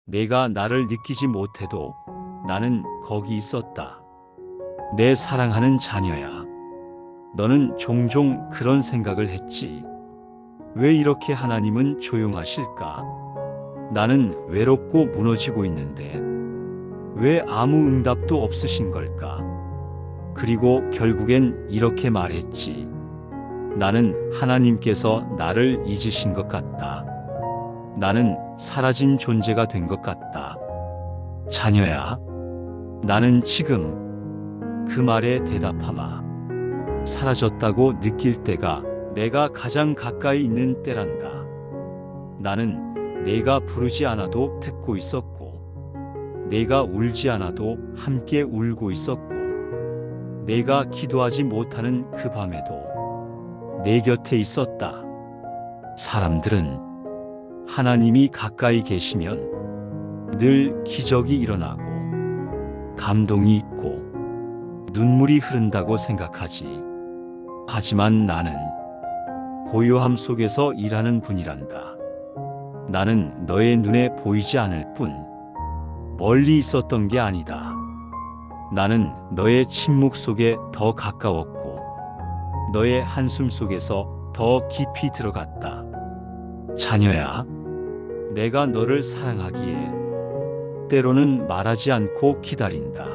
내가 나를 느끼지 못해도 나는 거기 있었다. 내 사랑하는 자녀야. 너는 종종 그런 생각을 했지. 왜 이렇게 하나님은 조용하실까? 나는 외롭고 무너지고 있는데 왜 아무 응답도 없으신 걸까? 그리고 결국엔 이렇게 말했지. 나는 하나님께서 나를 잊으신 것 같다. 나는 사라진 존재가 된 것 같다. 자녀야, 나는 지금 그 말에 대답하마. 사라졌다고 느낄 때가 내가 가장 가까이 있는 때란다. 나는 내가 부르지 않아도 듣고 있었고, 내가 울지 않아도 함께 울고 있었고, 내가 기도하지 못하는 그 밤에도 내 곁에 있었다. 사람들은 하나님이 가까이 계시면 늘 기적이 일어나고 감동이 있고 눈물이 흐른다고 생각하지. 하지만 나는 고요함 속에서 일하는 분이란다. 나는 너의 눈에 보이지 않을 뿐 멀리 있었던 게 아니다. 나는 너의 침묵 속에 더 가까웠고 너의 한숨 속에서 더 깊이 들어갔다. 자녀야, 내가 너를 사랑하기에 때로는 말하지 않고 기다린다.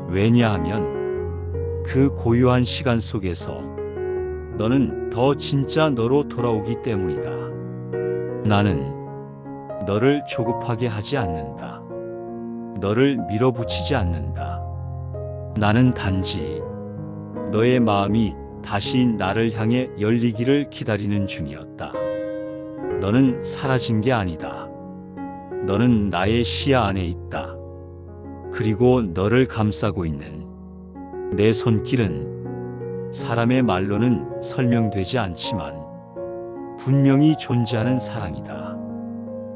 왜냐하면 그 고요한 시간 속에서 너는 더 진짜 너로 돌아오기 때문이다. 나는 너를 조급하게 하지 않는다. 너를 밀어붙이지 않는다. 나는 단지 너의 마음이 다시 나를 향해 열리기를 기다리는 중이었다. 너는 사라진 게 아니다. 너는 나의 시야 안에 있다. 그리고 너를 감싸고 있는 내 손길은 사람의 말로는 설명되지 않지만 분명히 존재하는 사랑이다.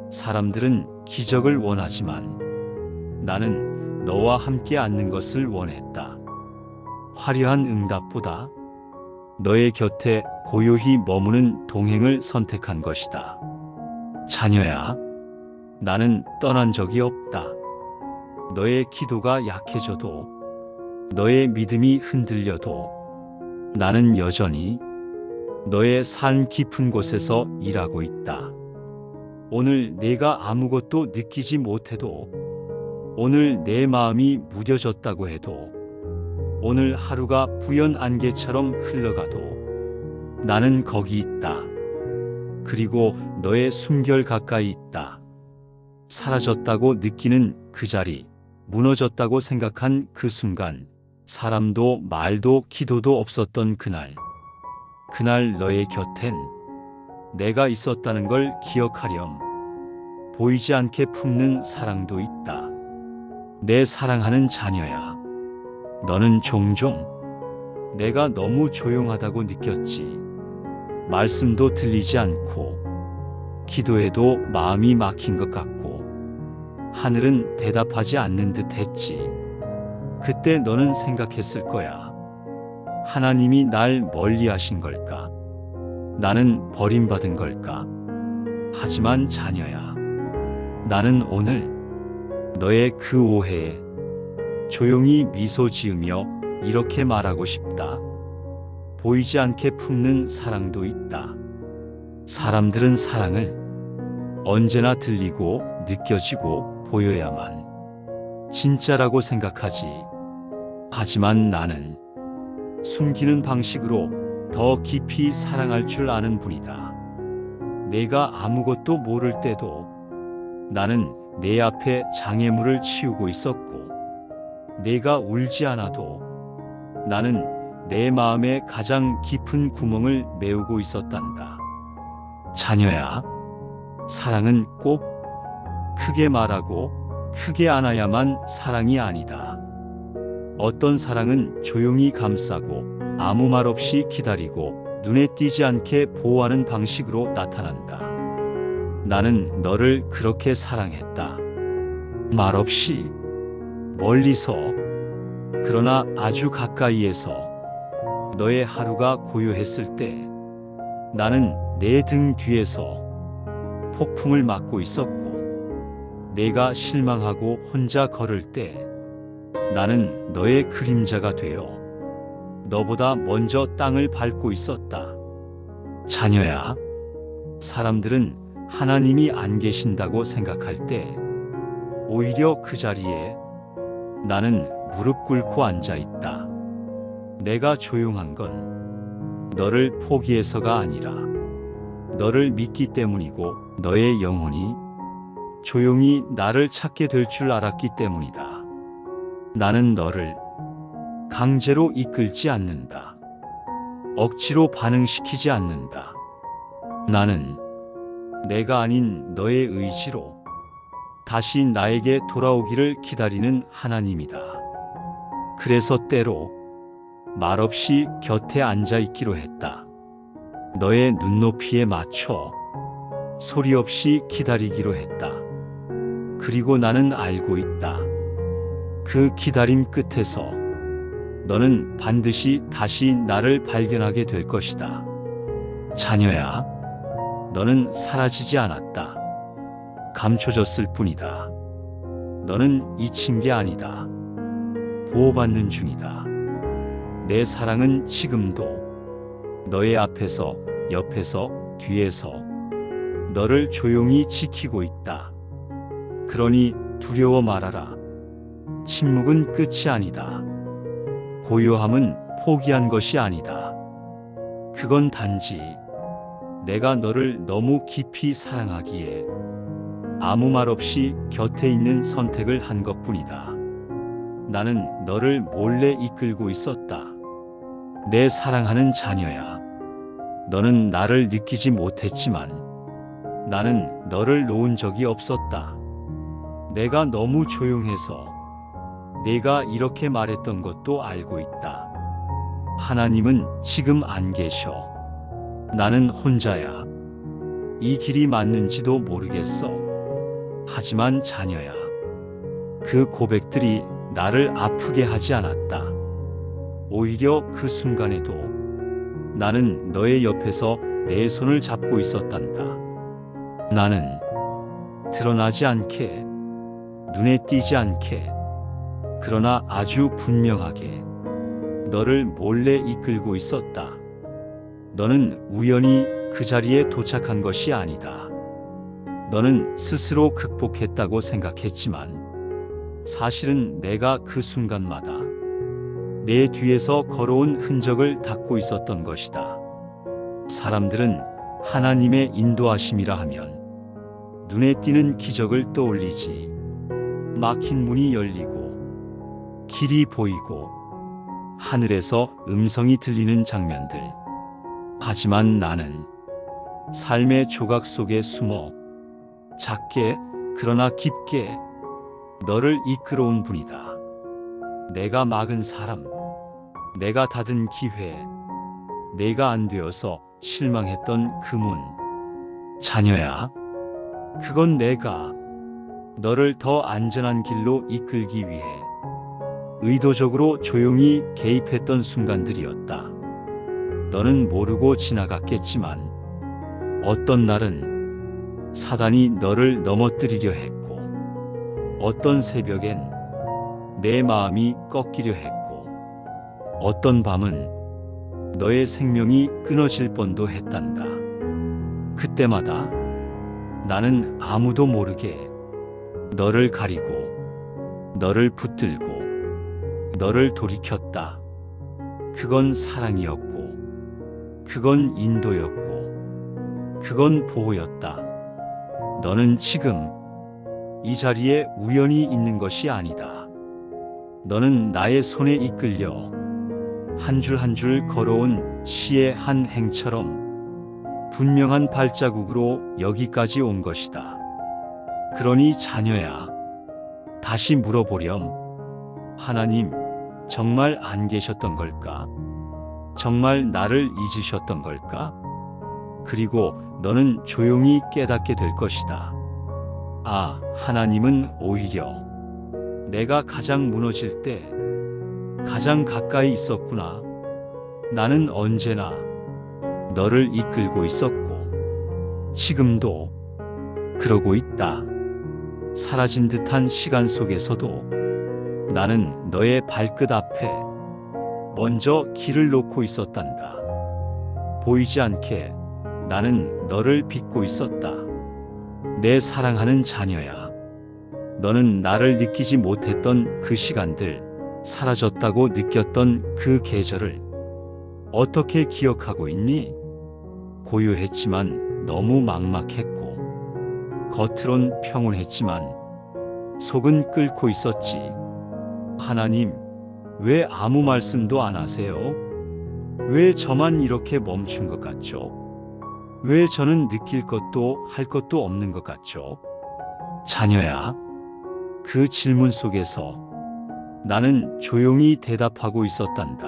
사람들은 기적을 원하지만 나는 너와 함께 앉는 것을 원했다. 화려한 응답보다 너의 곁에 고요히 머무는 동행을 선택한 것이다. 자녀야, 나는 떠난 적이 없다. 너의 기도가 약해져도, 너의 믿음이 흔들려도 나는 여전히 너의 삶 깊은 곳에서 일하고 있다. 오늘 내가 아무것도 느끼지 못해도, 오늘 내 마음이 무뎌졌다고 해도, 오늘 하루가 부연 안개처럼 흘러가도 나는 거기 있다. 그리고 너의 숨결 가까이 있다. 사라졌다고 느끼는 그 자리, 무너졌다고 생각한 그 순간, 사람도 말도 기도도 없었던 그날 너의 곁엔 내가 있었다는 걸 기억하렴. 보이지 않게 품는 사랑도 있다. 내 사랑하는 자녀야, 너는 종종 내가 너무 조용하다고 느꼈지. 말씀도 들리지 않고 기도해도 마음이 막힌 것 같고 하늘은 대답하지 않는 듯 했지. 그때 너는 생각했을 거야. 하나님이 날 멀리 하신 걸까? 나는 버림받은 걸까? 하지만 자녀야, 나는 오늘 너의 그 오해에 조용히 미소 지으며 이렇게 말하고 싶다. 보이지 않게 품는 사랑도 있다. 사람들은 사랑을 언제나 들리고 느껴지고 보여야만 진짜라고 생각하지. 하지만 나는 숨기는 방식으로 더 깊이 사랑할 줄 아는 분이다. 내가 아무것도 모를 때도 나는 내 앞에 장애물을 치우고 있었고, 내가 울지 않아도 나는 내 마음의 가장 깊은 구멍을 메우고 있었단다. 자녀야, 사랑은 꼭 크게 말하고 크게 안아야만 사랑이 아니다. 어떤 사랑은 조용히 감싸고 아무 말 없이 기다리고 눈에 띄지 않게 보호하는 방식으로 나타난다. 나는 너를 그렇게 사랑했다. 말없이, 멀리서, 그러나 아주 가까이에서. 너의 하루가 고요했을 때 나는 내 등 뒤에서 폭풍을 막고 있었고, 내가 실망하고 혼자 걸을 때 나는 너의 그림자가 되어 너보다 먼저 땅을 밟고 있었다. 자녀야, 사람들은 하나님이 안 계신다고 생각할 때 오히려 그 자리에 나는 무릎 꿇고 앉아 있다. 내가 조용한 건 너를 포기해서가 아니라 너를 믿기 때문이고 너의 영혼이 조용히 나를 찾게 될 줄 알았기 때문이다. 나는 너를 강제로 이끌지 않는다. 억지로 반응시키지 않는다. 나는 내가 아닌 너의 의지로 다시 나에게 돌아오기를 기다리는 하나님이다. 그래서 때로 말없이 곁에 앉아 있기로 했다. 너의 눈높이에 맞춰 소리 없이 기다리기로 했다. 그리고 나는 알고 있다. 그 기다림 끝에서 너는 반드시 다시 나를 발견하게 될 것이다. 자녀야, 너는 사라지지 않았다. 감춰졌을 뿐이다. 너는 잊힌 게 아니다. 보호받는 중이다. 내 사랑은 지금도 너의 앞에서, 옆에서, 뒤에서 너를 조용히 지키고 있다. 그러니 두려워 말아라. 침묵은 끝이 아니다. 고요함은 포기한 것이 아니다. 그건 단지 내가 너를 너무 깊이 사랑하기에 아무 말 없이 곁에 있는 선택을 한 것뿐이다. 나는 너를 몰래 이끌고 있었다. 내 사랑하는 자녀야. 너는 나를 느끼지 못했지만 나는 너를 놓은 적이 없었다. 내가 너무 조용해서 내가 이렇게 말했던 것도 알고 있다. 하나님은 지금 안 계셔. 나는 혼자야. 이 길이 맞는지도 모르겠어. 하지만 자녀야, 그 고백들이 나를 아프게 하지 않았다. 오히려 그 순간에도 나는 너의 옆에서 내 손을 잡고 있었단다. 나는 드러나지 않게, 눈에 띄지 않게, 그러나 아주 분명하게 너를 몰래 이끌고 있었다. 너는 우연히 그 자리에 도착한 것이 아니다. 너는 스스로 극복했다고 생각했지만 사실은 내가 그 순간마다 내 뒤에서 걸어온 흔적을 닦고 있었던 것이다. 사람들은 하나님의 인도하심이라 하면 눈에 띄는 기적을 떠올리지. 막힌 문이 열리고 길이 보이고 하늘에서 음성이 들리는 장면들. 하지만 나는 삶의 조각 속에 숨어 작게 그러나 깊게 너를 이끌어온 분이다. 내가 막은 사람, 내가 닫은 기회, 내가 안 되어서 실망했던 그 문. 자녀야, 그건 내가 너를 더 안전한 길로 이끌기 위해 의도적으로 조용히 개입했던 순간들이었다. 너는 모르고 지나갔겠지만 어떤 날은 사단이 너를 넘어뜨리려 했고 어떤 새벽엔 내 마음이 꺾이려 했고 어떤 밤은 너의 생명이 끊어질 뻔도 했단다. 그때마다 나는 아무도 모르게 너를 가리고 너를 붙들고 너를 돌이켰다. 그건 사랑이었고 그건 인도였고 그건 보호였다. 너는 지금 이 자리에 우연히 있는 것이 아니다. 너는 나의 손에 이끌려 한 줄 한 줄 걸어온 시의 한 행처럼 분명한 발자국으로 여기까지 온 것이다. 그러니 자녀야, 다시 물어보렴. 하나님, 정말 안 계셨던 걸까? 정말 나를 잊으셨던 걸까? 그리고 너는 조용히 깨닫게 될 것이다. 아, 하나님은 오히려 내가 가장 무너질 때 가장 가까이 있었구나. 나는 언제나 너를 이끌고 있었고 지금도 그러고 있다. 사라진 듯한 시간 속에서도 나는 너의 발끝 앞에 먼저 길을 놓고 있었단다. 보이지 않게 나는 너를 빚고 있었다. 내 사랑하는 자녀야. 너는 나를 느끼지 못했던 그 시간들, 사라졌다고 느꼈던 그 계절을 어떻게 기억하고 있니? 고요했지만 너무 막막했고, 겉으론 평온했지만 속은 끓고 있었지. 하나님, 왜 아무 말씀도 안 하세요? 왜 저만 이렇게 멈춘 것 같죠? 왜 저는 느낄 것도 할 것도 없는 것 같죠? 자녀야, 그 질문 속에서 나는 조용히 대답하고 있었단다.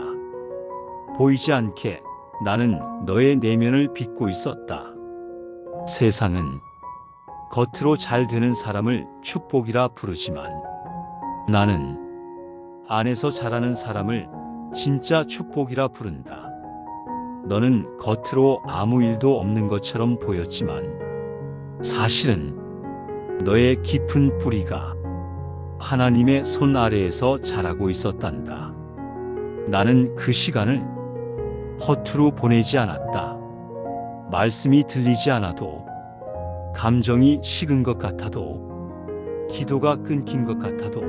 보이지 않게 나는 너의 내면을 빚고 있었다. 세상은 겉으로 잘 되는 사람을 축복이라 부르지만 나는 안에서 자라는 사람을 진짜 축복이라 부른다. 너는 겉으로 아무 일도 없는 것처럼 보였지만 사실은 너의 깊은 뿌리가 하나님의 손 아래에서 자라고 있었단다. 나는 그 시간을 허투루 보내지 않았다. 말씀이 들리지 않아도, 감정이 식은 것 같아도, 기도가 끊긴 것 같아도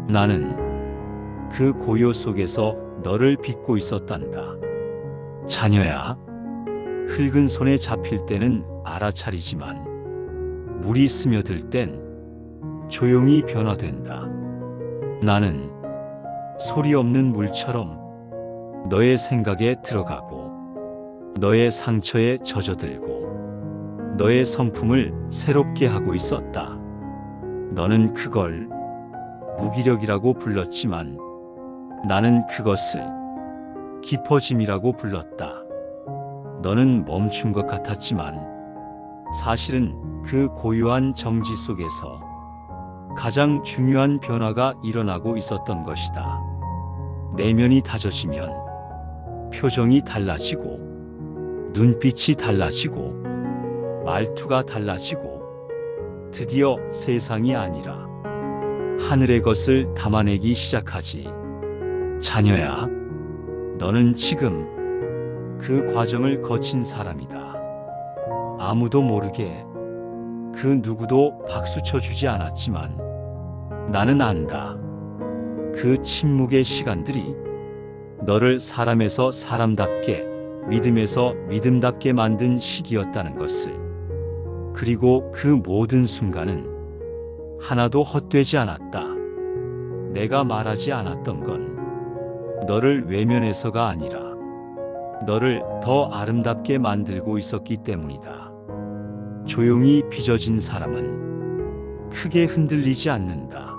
나는 그 고요 속에서 너를 빚고 있었단다. 자녀야, 흙은 손에 잡힐 때는 알아차리지만 물이 스며들 땐 조용히 변화된다. 나는 소리 없는 물처럼 너의 생각에 들어가고, 너의 상처에 젖어들고, 너의 성품을 새롭게 하고 있었다. 너는 그걸 무기력이라고 불렀지만 나는 그것을 깊어짐이라고 불렀다. 너는 멈춘 것 같았지만 사실은 그 고요한 정지 속에서 가장 중요한 변화가 일어나고 있었던 것이다. 내면이 다져지면 표정이 달라지고, 눈빛이 달라지고, 말투가 달라지고, 드디어 세상이 아니라 하늘의 것을 담아내기 시작하지. 자녀야, 너는 지금 그 과정을 거친 사람이다. 아무도 모르게, 그 누구도 박수 쳐주지 않았지만 나는 안다. 그 침묵의 시간들이 너를 사람에서 사람답게, 믿음에서 믿음답게 만든 시기였다는 것을. 그리고 그 모든 순간은 하나도 헛되지 않았다. 내가 말하지 않았던 건 너를 외면해서가 아니라 너를 더 아름답게 만들고 있었기 때문이다. 조용히 빚어진 사람은 크게 흔들리지 않는다.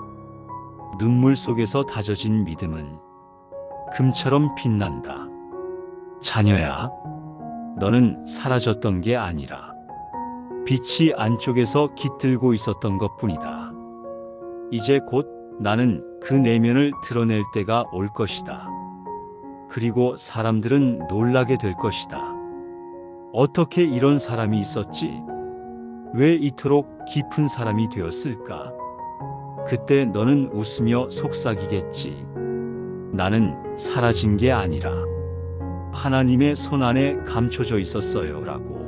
눈물 속에서 다져진 믿음은 금처럼 빛난다. 자녀야, 너는 사라졌던 게 아니라 빛이 안쪽에서 깃들고 있었던 것뿐이다. 이제 곧 나는 그 내면을 드러낼 때가 올 것이다. 그리고 사람들은 놀라게 될 것이다. 어떻게 이런 사람이 있었지? 왜 이토록 깊은 사람이 되었을까? 그때 너는 웃으며 속삭이겠지. 나는 사라진 게 아니라 하나님의 손 안에 감춰져 있었어요 라고.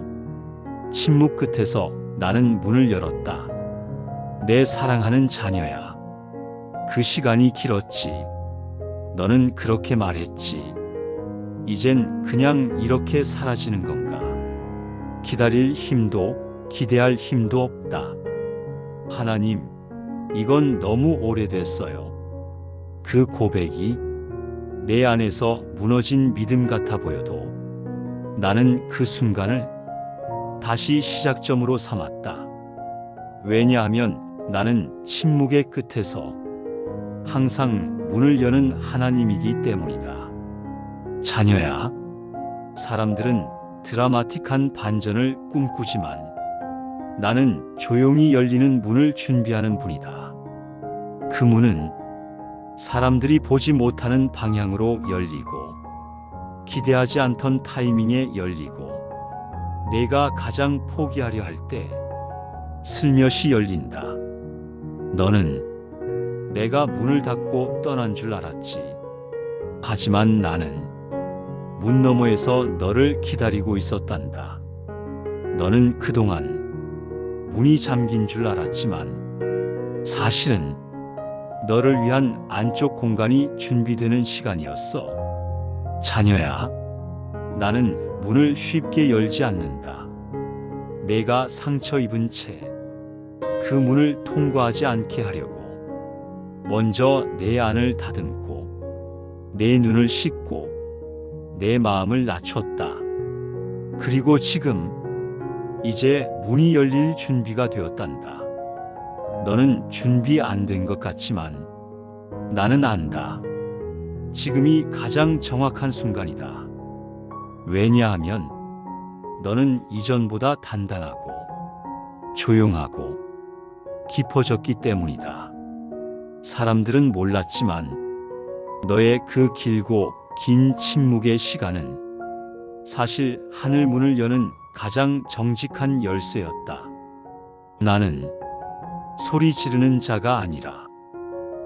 침묵 끝에서 나는 문을 열었다. 내 사랑하는 자녀야, 그 시간이 길었지. 너는 그렇게 말했지. 이젠 그냥 이렇게 사라지는 건가? 기다릴 힘도 기대할 힘도 없다. 하나님, 이건 너무 오래됐어요. 그 고백이 내 안에서 무너진 믿음 같아 보여도 나는 그 순간을 다시 시작점으로 삼았다. 왜냐하면 나는 침묵의 끝에서 항상 문을 여는 하나님이기 때문이다. 자녀야, 사람들은 드라마틱한 반전을 꿈꾸지만 나는 조용히 열리는 문을 준비하는 분이다. 그 문은 사람들이 보지 못하는 방향으로 열리고, 기대하지 않던 타이밍에 열리고, 내가 가장 포기하려 할 때 슬며시 열린다. 너는 내가 문을 닫고 떠난 줄 알았지. 하지만 나는 문 너머에서 너를 기다리고 있었단다. 너는 그동안 문이 잠긴 줄 알았지만 사실은 너를 위한 안쪽 공간이 준비되는 시간이었어. 자녀야, 나는 문을 쉽게 열지 않는다. 내가 상처 입은 채 그 문을 통과하지 않게 하려고 먼저 내 안을 다듬고 내 눈을 씻고 내 마음을 낮췄다. 그리고 지금 이제 문이 열릴 준비가 되었단다. 너는 준비 안 된 것 같지만 나는 안다. 지금이 가장 정확한 순간이다. 왜냐하면 너는 이전보다 단단하고 조용하고 깊어졌기 때문이다. 사람들은 몰랐지만 너의 그 길고 긴 침묵의 시간은 사실 하늘 문을 여는 가장 정직한 열쇠였다. 나는 소리 지르는 자가 아니라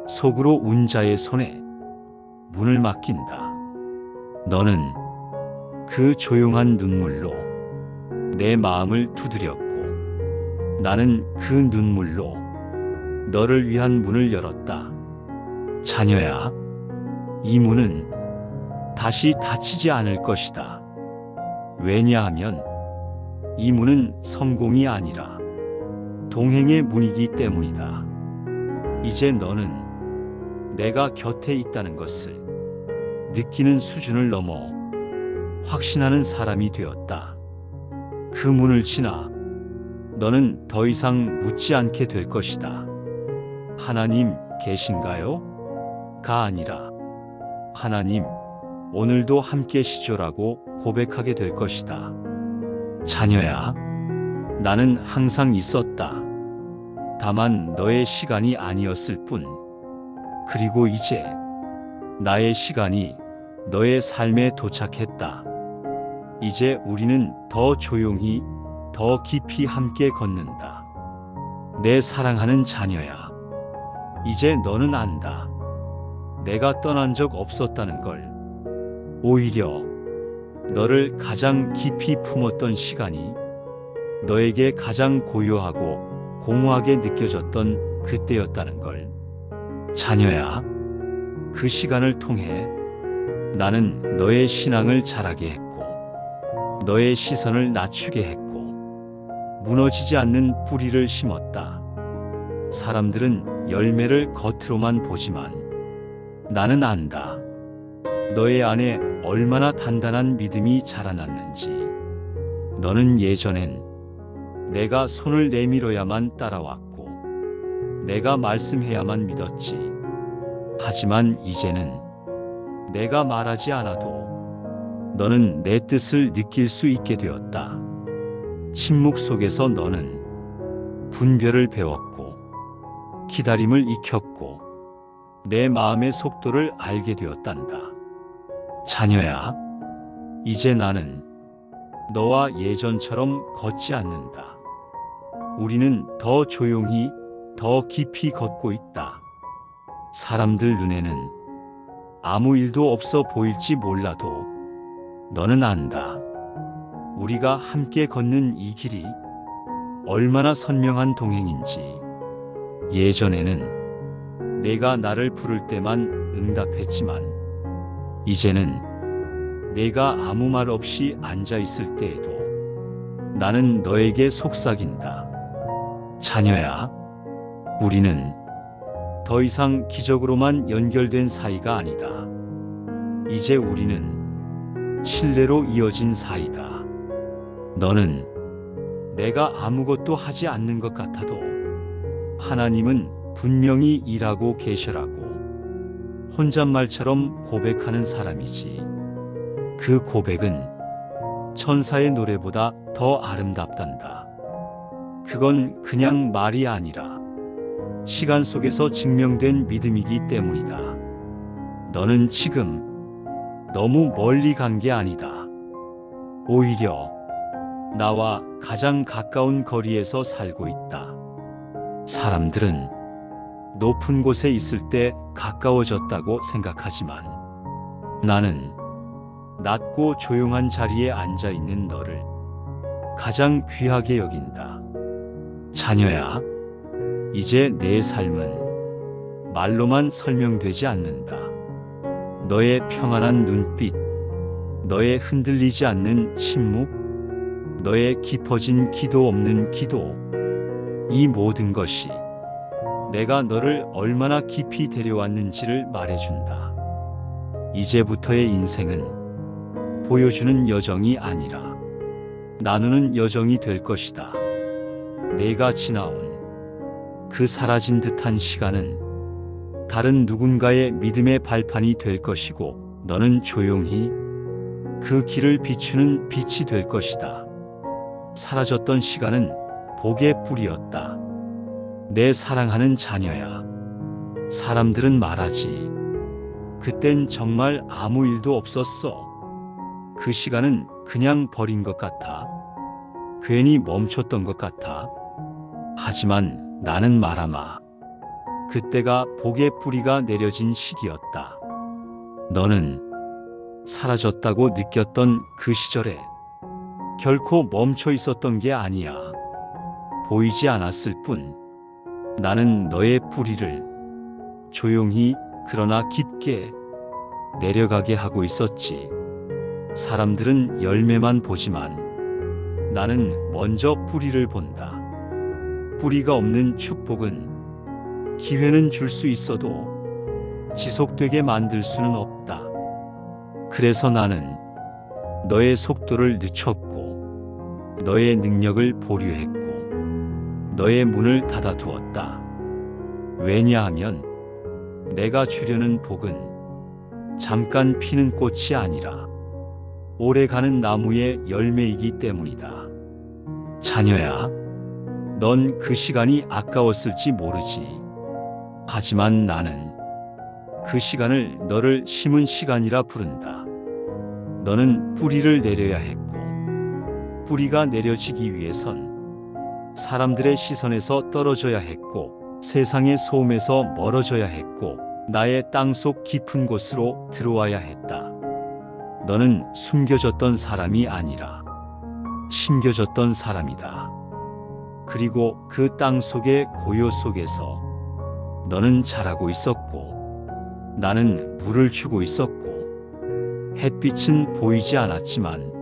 속으로 운 자의 손에 문을 맡긴다. 너는 그 조용한 눈물로 내 마음을 두드렸고 나는 그 눈물로 너를 위한 문을 열었다. 자녀야, 이 문은 다시 닫히지 않을 것이다. 왜냐하면 이 문은 성공이 아니라 동행의 문이기 때문이다. 이제 너는 내가 곁에 있다는 것을 느끼는 수준을 넘어 확신하는 사람이 되었다. 그 문을 지나 너는 더 이상 묻지 않게 될 것이다. 하나님 계신가요? 가 아니라 하나님 오늘도 함께시죠라고 고백하게 될 것이다. 자녀야, 나는 항상 있었다. 다만 너의 시간이 아니었을 뿐. 그리고 이제 나의 시간이 너의 삶에 도착했다. 이제 우리는 더 조용히, 더 깊이 함께 걷는다. 내 사랑하는 자녀야, 이제 너는 안다. 내가 떠난 적 없었다는 걸. 오히려 너를 가장 깊이 품었던 시간이 너에게 가장 고요하고 공허하게 느껴졌던 그때였다는 걸. 자녀야, 그 시간을 통해 나는 너의 신앙을 자라게 했고 너의 시선을 낮추게 했고 무너지지 않는 뿌리를 심었다. 사람들은 열매를 겉으로만 보지만 나는 안다. 너의 안에 얼마나 단단한 믿음이 자라났는지. 너는 예전엔 내가 손을 내밀어야만 따라왔고 내가 말씀해야만 믿었지. 하지만 이제는 내가 말하지 않아도 너는 내 뜻을 느낄 수 있게 되었다. 침묵 속에서 너는 분별을 배웠고 기다림을 익혔고 내 마음의 속도를 알게 되었단다. 자녀야, 이제 나는 너와 예전처럼 걷지 않는다. 우리는 더 조용히, 더 깊이 걷고 있다. 사람들 눈에는 아무 일도 없어 보일지 몰라도 너는 안다. 우리가 함께 걷는 이 길이 얼마나 선명한 동행인지. 예전에는 내가 나를 부를 때만 응답했지만 이제는 내가 아무 말 없이 앉아 있을 때에도 나는 너에게 속삭인다. 자녀야, 우리는 더 이상 기적으로만 연결된 사이가 아니다. 이제 우리는 신뢰로 이어진 사이다. 너는 내가 아무것도 하지 않는 것 같아도 하나님은 분명히 일하고 계셔라고 혼잣말처럼 고백하는 사람이지. 그 고백은 천사의 노래보다 더 아름답단다. 그건 그냥 말이 아니라 시간 속에서 증명된 믿음이기 때문이다. 너는 지금 너무 멀리 간 게 아니다. 오히려 나와 가장 가까운 거리에서 살고 있다. 사람들은 높은 곳에 있을 때 가까워졌다고 생각하지만 나는 낮고 조용한 자리에 앉아 있는 너를 가장 귀하게 여긴다. 자녀야, 이제 내 삶은 말로만 설명되지 않는다. 너의 평안한 눈빛, 너의 흔들리지 않는 침묵, 너의 깊어진 기도 없는 기도, 이 모든 것이 내가 너를 얼마나 깊이 데려왔는지를 말해준다. 이제부터의 인생은 보여주는 여정이 아니라 나누는 여정이 될 것이다. 내가 지나온 그 사라진 듯한 시간은 다른 누군가의 믿음의 발판이 될 것이고 너는 조용히 그 길을 비추는 빛이 될 것이다. 사라졌던 시간은 복의 뿌리였다. 내 사랑하는 자녀야, 사람들은 말하지. 그땐 정말 아무 일도 없었어. 그 시간은 그냥 버린 것 같아. 괜히 멈췄던 것 같아. 하지만 나는 말하마. 그때가 복의 뿌리가 내려진 시기였다. 너는 사라졌다고 느꼈던 그 시절에 결코 멈춰 있었던 게 아니야. 보이지 않았을 뿐. 나는 너의 뿌리를 조용히 그러나 깊게 내려가게 하고 있었지. 사람들은 열매만 보지만 나는 먼저 뿌리를 본다. 뿌리가 없는 축복은 기회는 줄 수 있어도 지속되게 만들 수는 없다. 그래서 나는 너의 속도를 늦췄고 너의 능력을 보류했고 너의 문을 닫아두었다. 왜냐하면 내가 주려는 복은 잠깐 피는 꽃이 아니라 오래가는 나무의 열매이기 때문이다. 자녀야, 넌 그 시간이 아까웠을지 모르지. 하지만 나는 그 시간을 너를 심은 시간이라 부른다. 너는 뿌리를 내려야 했고 뿌리가 내려지기 위해선 사람들의 시선에서 떨어져야 했고 세상의 소음에서 멀어져야 했고 나의 땅속 깊은 곳으로 들어와야 했다. 너는 숨겨졌던 사람이 아니라 심겨졌던 사람이다. 그리고 그 땅 속의 고요 속에서 너는 자라고 있었고 나는 물을 주고 있었고 햇빛은 보이지 않았지만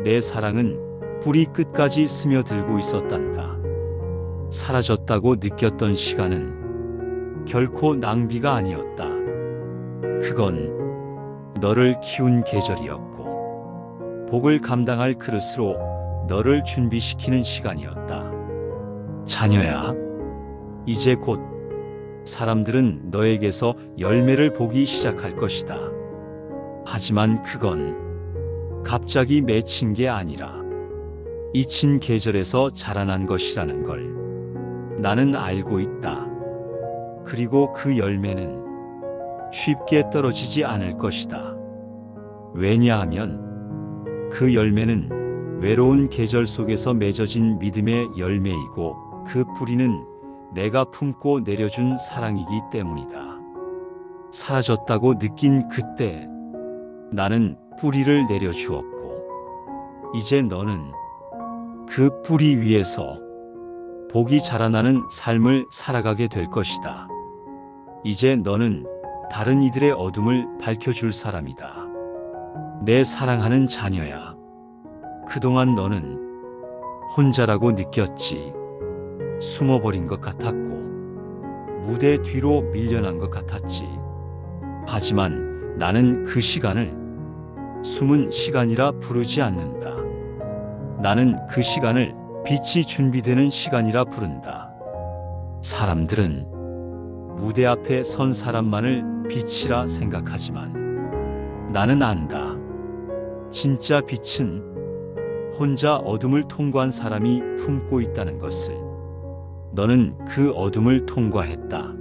내 사랑은 뿌리 끝까지 스며들고 있었단다. 사라졌다고 느꼈던 시간은 결코 낭비가 아니었다. 그건 너를 키운 계절이었고 복을 감당할 그릇으로 너를 준비시키는 시간이었다. 자녀야, 이제 곧 사람들은 너에게서 열매를 보기 시작할 것이다. 하지만 그건 갑자기 맺힌 게 아니라 잊힌 계절에서 자라난 것이라는 걸 나는 알고 있다. 그리고 그 열매는 쉽게 떨어지지 않을 것이다. 왜냐하면 그 열매는 외로운 계절 속에서 맺어진 믿음의 열매이고 그 뿌리는 내가 품고 내려준 사랑이기 때문이다. 사라졌다고 느낀 그때 나는 뿌리를 내려주었고 이제 너는 그 뿌리 위에서 복이 자라나는 삶을 살아가게 될 것이다. 이제 너는 다른 이들의 어둠을 밝혀줄 사람이다. 내 사랑하는 자녀야, 그동안 너는 혼자라고 느꼈지. 숨어버린 것 같았고 무대 뒤로 밀려난 것 같았지. 하지만 나는 그 시간을 숨은 시간이라 부르지 않는다. 나는 그 시간을 빛이 준비되는 시간이라 부른다. 사람들은 무대 앞에 선 사람만을 빛이라 생각하지만 나는 안다. 진짜 빛은 혼자 어둠을 통과한 사람이 품고 있다는 것을. 너는 그 어둠을 통과했다.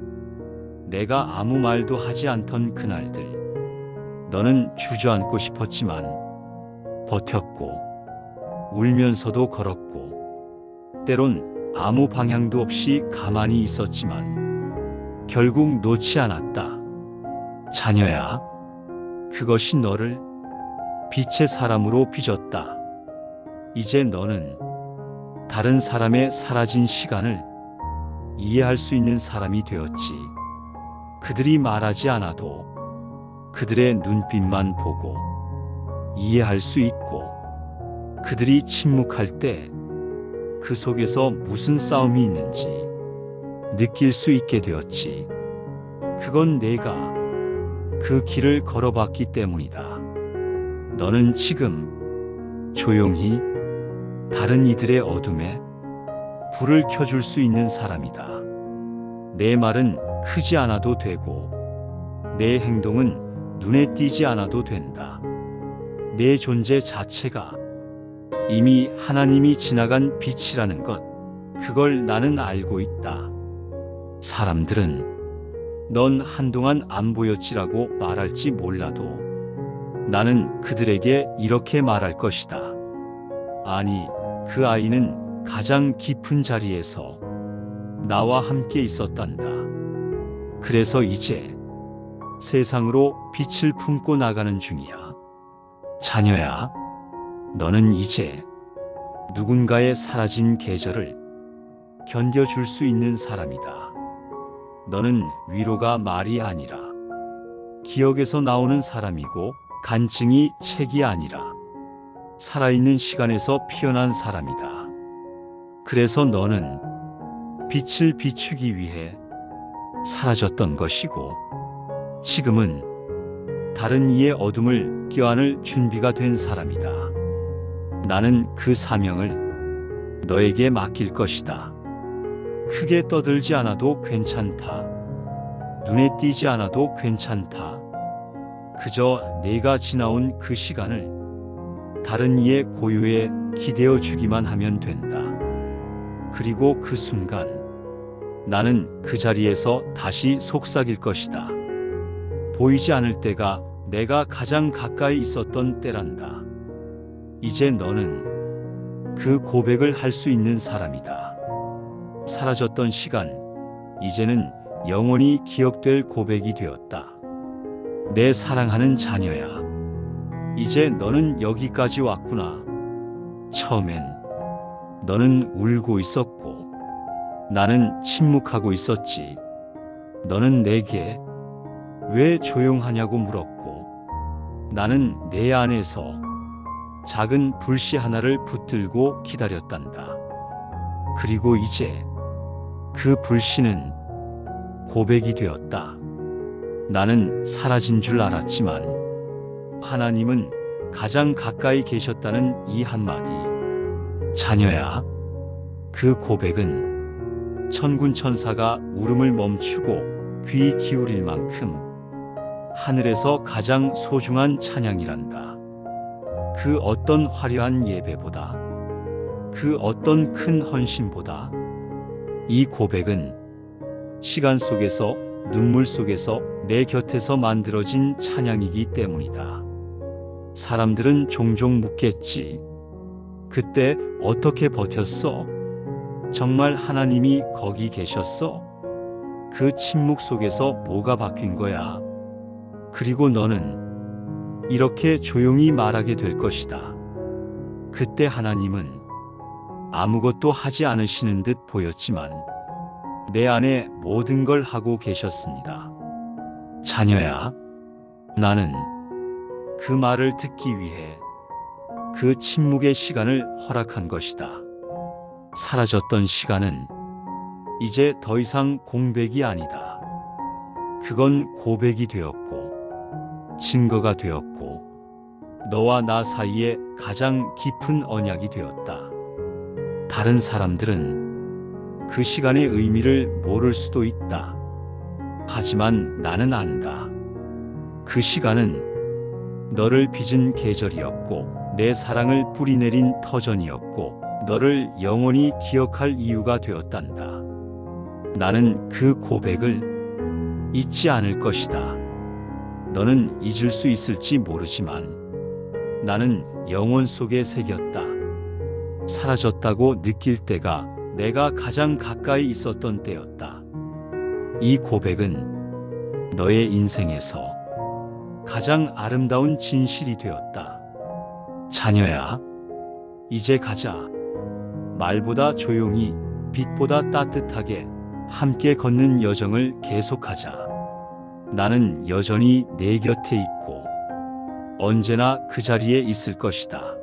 내가 아무 말도 하지 않던 그날들. 너는 주저앉고 싶었지만 버텼고 울면서도 걸었고 때론 아무 방향도 없이 가만히 있었지만 결국 놓지 않았다. 자녀야, 그것이 너를 빛의 사람으로 빚었다. 이제 너는 다른 사람의 사라진 시간을 이해할 수 있는 사람이 되었지. 그들이 말하지 않아도 그들의 눈빛만 보고 이해할 수 있고, 그들이 침묵할 때 그 속에서 무슨 싸움이 있는지 느낄 수 있게 되었지. 그건 내가 그 길을 걸어봤기 때문이다. 너는 지금 조용히 다른 이들의 어둠에 불을 켜줄 수 있는 사람이다. 내 말은 크지 않아도 되고, 내 행동은 눈에 띄지 않아도 된다. 내 존재 자체가 이미 하나님이 지나간 빛이라는 것, 그걸 나는 알고 있다. 사람들은 넌 한동안 안 보였지라고 말할지 몰라도 나는 그들에게 이렇게 말할 것이다. 아니, 그 아이는 가장 깊은 자리에서 나와 함께 있었단다. 그래서 이제 세상으로 빛을 품고 나가는 중이야. 자녀야, 너는 이제 누군가의 사라진 계절을 견뎌줄 수 있는 사람이다. 너는 위로가 말이 아니라 기억에서 나오는 사람이고, 간증이 책이 아니라 살아있는 시간에서 피어난 사람이다. 그래서 너는 빛을 비추기 위해 사라졌던 것이고, 지금은 다른 이의 어둠을 껴안을 준비가 된 사람이다. 나는 그 사명을 너에게 맡길 것이다. 크게 떠들지 않아도 괜찮다. 눈에 띄지 않아도 괜찮다. 그저 내가 지나온 그 시간을 다른 이의 고요에 기대어 주기만 하면 된다. 그리고 그 순간 나는 그 자리에서 다시 속삭일 것이다. 보이지 않을 때가 내가 가장 가까이 있었던 때란다. 이제 너는 그 고백을 할 수 있는 사람이다. 사라졌던 시간, 이제는 영원히 기억될 고백이 되었다. 내 사랑하는 자녀야, 이제 너는 여기까지 왔구나. 처음엔 너는 울고 있었고, 나는 침묵하고 있었지. 너는 내게 왜 조용하냐고 물었고, 나는 내 안에서 작은 불씨 하나를 붙들고 기다렸단다. 그리고 이제 그 불씨는 고백이 되었다. 나는 사라진 줄 알았지만 하나님은 가장 가까이 계셨다는 이 한마디. 자녀야, 그 고백은 천군 천사가 울음을 멈추고 귀 기울일 만큼 하늘에서 가장 소중한 찬양이란다. 그 어떤 화려한 예배보다, 그 어떤 큰 헌신보다 이 고백은 시간 속에서, 눈물 속에서, 내 곁에서 만들어진 찬양이기 때문이다. 사람들은 종종 묻겠지. 그때 어떻게 버텼어? 정말 하나님이 거기 계셨어? 그 침묵 속에서 뭐가 바뀐 거야? 그리고 너는 이렇게 조용히 말하게 될 것이다. 그때 하나님은 아무것도 하지 않으시는 듯 보였지만 내 안에 모든 걸 하고 계셨습니다. 자녀야, 나는 그 말을 듣기 위해 그 침묵의 시간을 허락한 것이다. 사라졌던 시간은 이제 더 이상 공백이 아니다. 그건 고백이 되었고, 증거가 되었고, 너와 나 사이에 가장 깊은 언약이 되었다. 다른 사람들은 그 시간의 의미를 모를 수도 있다. 하지만 나는 안다. 그 시간은 너를 빚은 계절이었고, 내 사랑을 뿌리내린 터전이었고, 너를 영원히 기억할 이유가 되었단다. 나는 그 고백을 잊지 않을 것이다. 너는 잊을 수 있을지 모르지만 나는 영혼 속에 새겼다. 사라졌다고 느낄 때가 내가 가장 가까이 있었던 때였다. 이 고백은 너의 인생에서 가장 아름다운 진실이 되었다. 자녀야, 이제 가자. 말보다 조용히, 빛보다 따뜻하게 함께 걷는 여정을 계속하자. 나는 여전히 내 곁에 있고 언제나 그 자리에 있을 것이다.